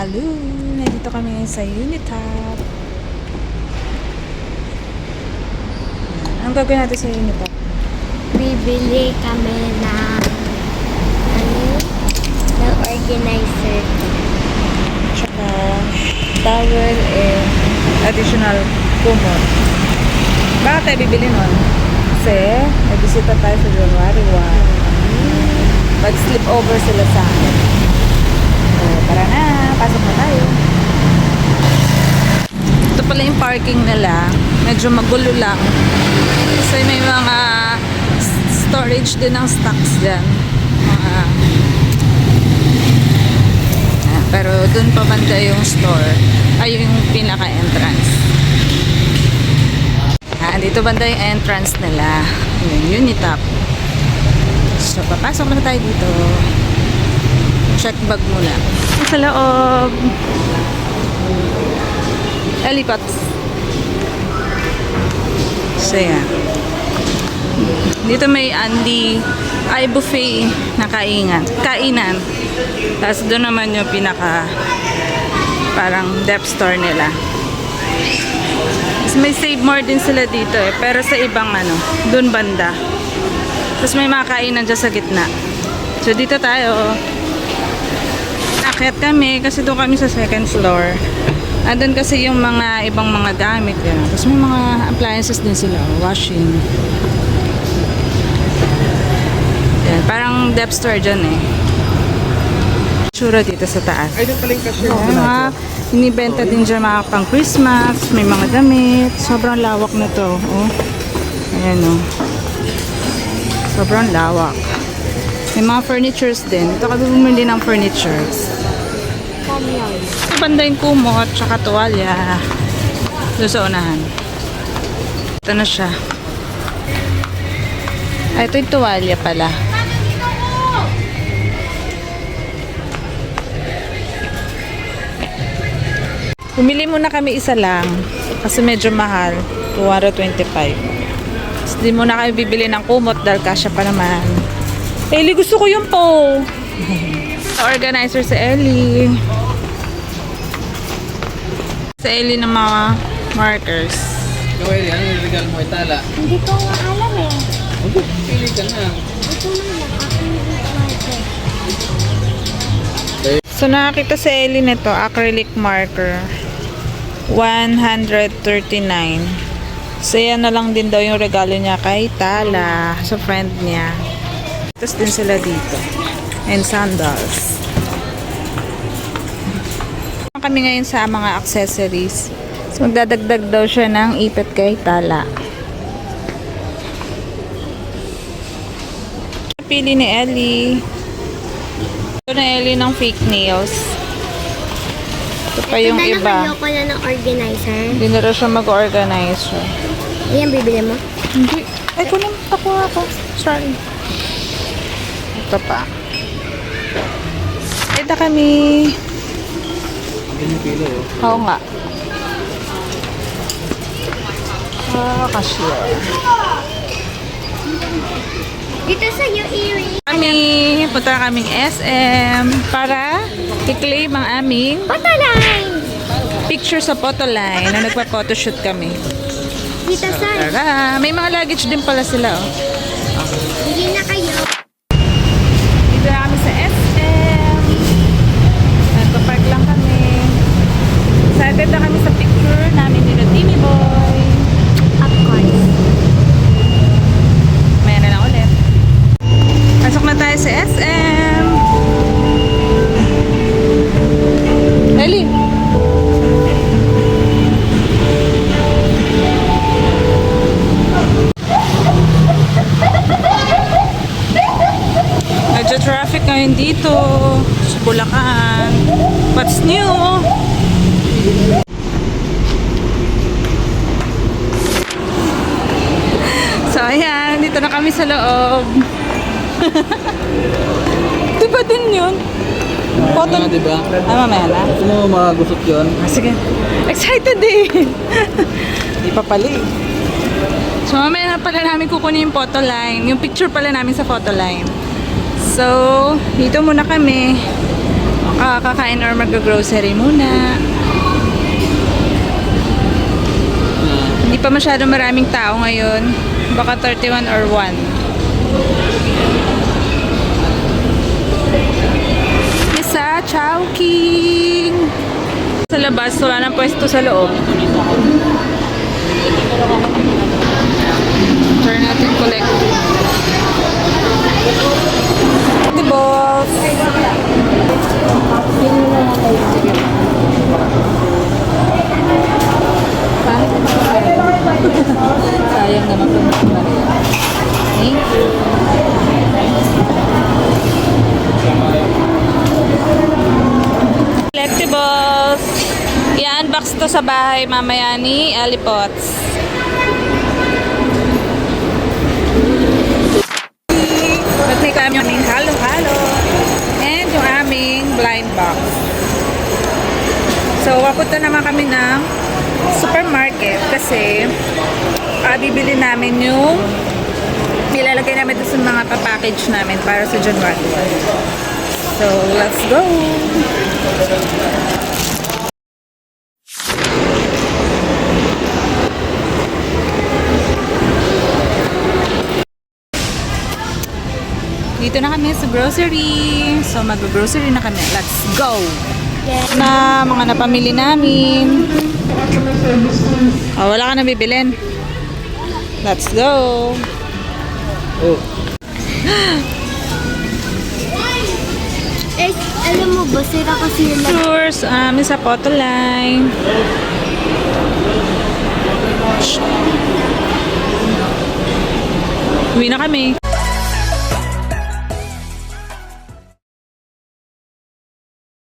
Hello! Nandito kami ngayon sa Unitop. Anong gagawin natin sa Unitop? Bibili kami ng ng organizer. Tsaka towel and additional kumot. Bakit tayo bibili nun? Kasi may bisita tayo sa January 1. Mag-sleep over sila sa akin. So, tara na. Pasok na tayo. Ito pala yung parking nila. Medyo magulo lang. Kasi may mga storage din ng stocks dyan. Pero dun pa banda yung store. Ay, yung pinaka-entrance. Dito banda yung entrance nila. Yung Unitop. So, papasok na tayo dito. Check bag muna. Sa loob. Lollipops. So, yan. Dito may ay buffet na kainan. Tapos doon naman yung pinaka parang depth store nila. Tapos may Save More din sila dito eh. Pero sa ibang doon banda. Tapos may mga kainan dyan sa gitna. So dito tayo. Akyat kami kasi doon kami sa second floor. Andun kasi yung mga ibang mga gamit yan. Tapos may mga appliances din sila. Washing. Yan, parang depth store dyan eh. Tsura dito sa taas. Ay, doon pala yung cashier. Mga inibenta din dyan mga pang Christmas. May mga damit. Sobrang lawak na to. Oh. Ayan o. Sobrang lawak. May mga furnitures din. Ito kami bumili ng furnitures. Ito banda yung kumot, tsaka tuwalya. Doon sa unahan. Ito na siya. Ay, ito yung tuwalya pala. Pumili muna kami isa lang. Kasi medyo mahal. 225. Tapos di muna kami bibili ng kumot dahil kasya pa naman. Ellie, gusto ko yung po. Organizer si Ellie. Si Ellie ng mga markers. Ikaw, Eli, ano yung regalo mo? Itala? Hindi ko alam eh. Okay, pili ka na. Ito na lang. Acrylic marker. So nakakita si Ellie nito, acrylic marker. 139. So yan na lang din daw yung regalo niya kay Tala, sa friend niya. Tapos din sila dito. And sandals. Kami ngayon sa mga accessories. So magdadagdag daw siya ng ipit kay Tala. Pili ni Ellie. Ito na Ellie ng fake nails. Ito pa yung Ito iba. na ko na ng organizer. Hindi na raw siya mag-organize. Ayan, bibili mo? Hindi. Ay, kunin mo. Takuha ako. Sorry. Ito pa. Ito kami. Hindi yung pili, oh. Oo nga. Cashier. Dito sa yung earring. Punta na kaming SM para i-claim ang aming Pataline! picture sa photoline na nagpa-photoshoot kami. Dito sa... Tara! May mga luggage din pala sila, oh. Hindi na kayo. Dito na kami sa SM. Nagpa-park lang kami. Excited na kami sa picture namin nila Timmy Boy. Of course. Maya na lang ulit. Pasok na tayo sa SM. Ellie! Medyo traffic ngayon dito sa Bulacan. What's new? So ayan, dito na kami sa loob. Diba din yun? Photo, Ano, diba? mamaya na. Gusto mo magusot yun? Sige. Excited eh. Di pa pala eh. So mamaya na pala namin kukunin yung photo line. Yung picture pala namin sa photo line. So, dito muna kami. kakain or mag-grocery muna. Hindi pa masyado maraming tao ngayon. Baka 31 or 1. Isa, Chowking! Sa labas, wala nang pwesto sa loob. Try natin collect. The balls! Sayang naman po mga Maria. Thank you. Collectibles. I-unbox to sa bahay mamaya ni Alipots. At may kami yung aming halo-halo and yung aming blind box. So, papunta naman kami ng supermarket kasi bibili namin yung nilalagay namin doon sa mga papackage namin para sa January 1. So, let's go! Dito na kami sa grocery. So, mag-grocery na kami. Let's go! Na mga napamili namin. Oh, wala ka na bibilin. Let's go! Oh. Eh, alam mo ba, sira kasi yung Tours, sa photo line. Uwi na kami.